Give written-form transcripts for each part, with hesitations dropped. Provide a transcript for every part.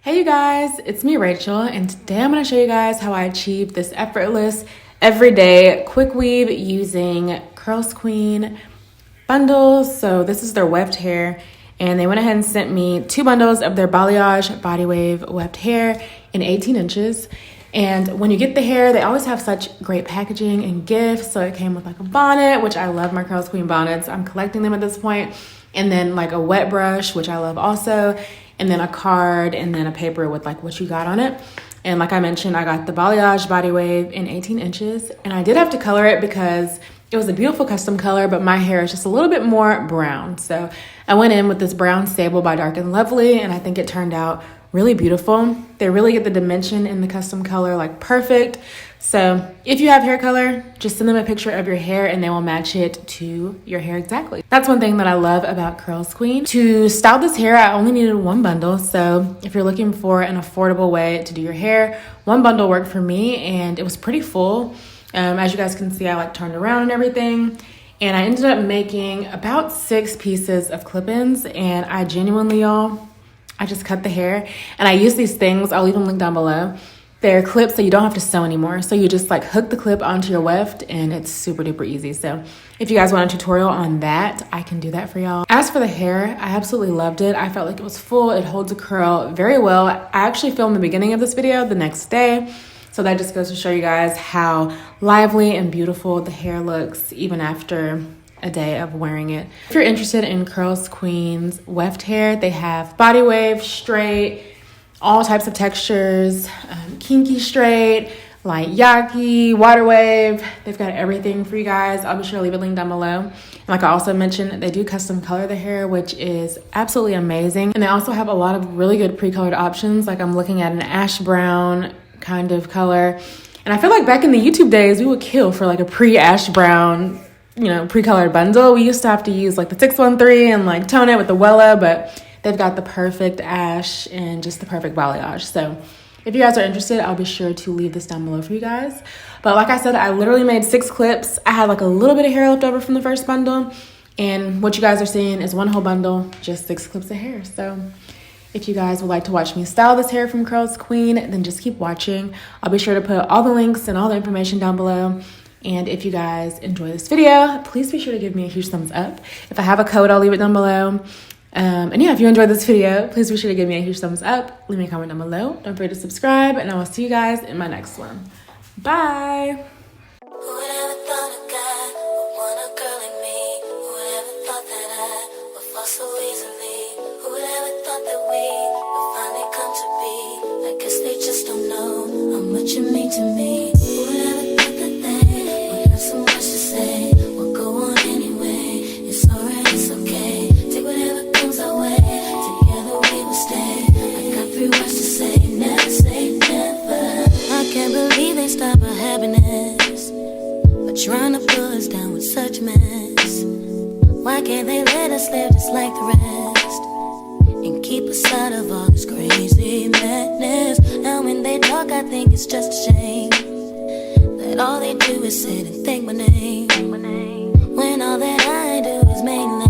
Hey you guys, it's me Rachel, and today I'm going to show you guys how I achieved this effortless, everyday quick weave using CurlsQueen bundles. So this is their weft hair, and they went ahead and sent me 2 bundles of their Balayage Weave Weft hair in 18 inches. And when you get the hair, they always have such great packaging and gifts. So it came with like a bonnet, which I love my CurlsQueen bonnets. I'm collecting them at this point. And then like a wet brush, which I love also. And then a card, and then a paper with like what you got on it. And like I mentioned, I got the Balayage Body Wave in 18 inches. And I did have to color it because it was a beautiful custom color, but my hair is just a little bit more brown. So I went in with this brown Sable by Dark and Lovely, and I think it turned out really beautiful. They really get the dimension in the custom color like perfect. So if you have hair color, just send them a picture of your hair and they will match it to your hair exactly. That's one thing that I love about CurlsQueen. To style this hair, I only needed 1 bundle. So if you're looking for an affordable way to do your hair, 1 bundle worked for me, and it was pretty full. As you guys can see, I like turned around and everything. And I ended up making about 6 pieces of clip-ins, and I genuinely, y'all, I just cut the hair. And I use these things, I'll leave them linked down below. They're clips so you don't have to sew anymore. So you just like hook the clip onto your weft, and it's super duper easy. So if you guys want a tutorial on that, I can do that for y'all. As for the hair, I absolutely loved it. I felt like it was full. It holds a curl very well. I actually filmed the beginning of this video the next day. So that just goes to show you guys how lively and beautiful the hair looks even after a day of wearing it. If you're interested in CurlsQueen's weft hair, they have body wave, straight, all types of textures, kinky straight, like yaki, water wave. They've got everything for you guys. I'll be sure to leave a link down below. And like I also mentioned, they do custom color the hair, which is absolutely amazing. And they also have a lot of really good pre-colored options. Like I'm looking at an ash brown kind of color. And I feel like back in the YouTube days, we would kill for like a pre-ash brown, pre-colored bundle. We used to have to use like the 613 and like tone it with the Wella, but they've got the perfect ash and just the perfect balayage. So if you guys are interested, I'll be sure to leave this down below for you guys. But like I said, I literally made 6 clips. I had like a little bit of hair left over from the first bundle. And what you guys are seeing is 1 whole bundle, just 6 clips of hair. So if you guys would like to watch me style this hair from CurlsQueen, then just keep watching. I'll be sure to put all the links and all the information down below. And if you guys enjoy this video, please be sure to give me a huge thumbs up. If I have a code, I'll leave it down below. And yeah, if you enjoyed this video, please be sure to give me a huge thumbs up. Leave me a comment down below. Don't forget to subscribe, and I will see you guys in my next one. Bye. You mean to me? Who would ever thought that they would have so much to say? We'll go on anyway. It's alright, it's okay. Take whatever comes our way. Together we will stay. I got 3 words to say. Never say never. I can't believe they stop our happiness, but trying to pull us down with such mess. Why can't they let us live just like the rest and keep us out of all this crazy madness? And when they talk, I think it's just a shame that all they do is sit and think my name, when all that I do is mainly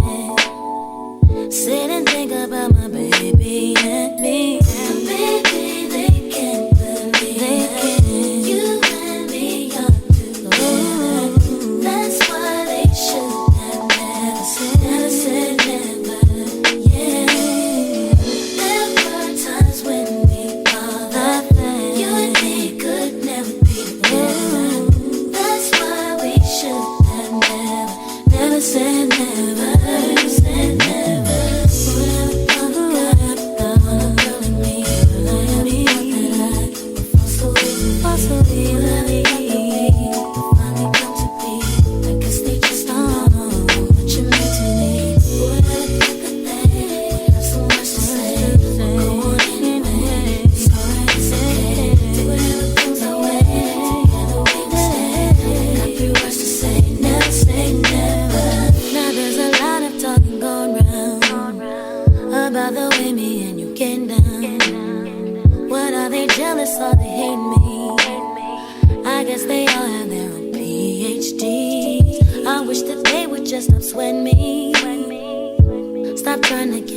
sit and think about my baby and me. And baby, they can't believe that you and me are together. That's why they should have never said never. Yeah, there were times when we thought that you and me could never be together. That's why we should have never said never. Said never. Whatever thought of a girl like me, like me, that I would fall so easily. Finally come to be. I guess they just don't know what you mean to me. Whatever thought that they would have so much to say. Go on anyway. It's alright, it's okay. Take whatever comes our way. Together we will stay. Got 3 words to say. Never say never. Now there's a lot of talking going round about the way me and you get down. What are they jealous or they hate me? I guess they all have their own PhDs. I wish that they would just stop sweating me. Stop trying to get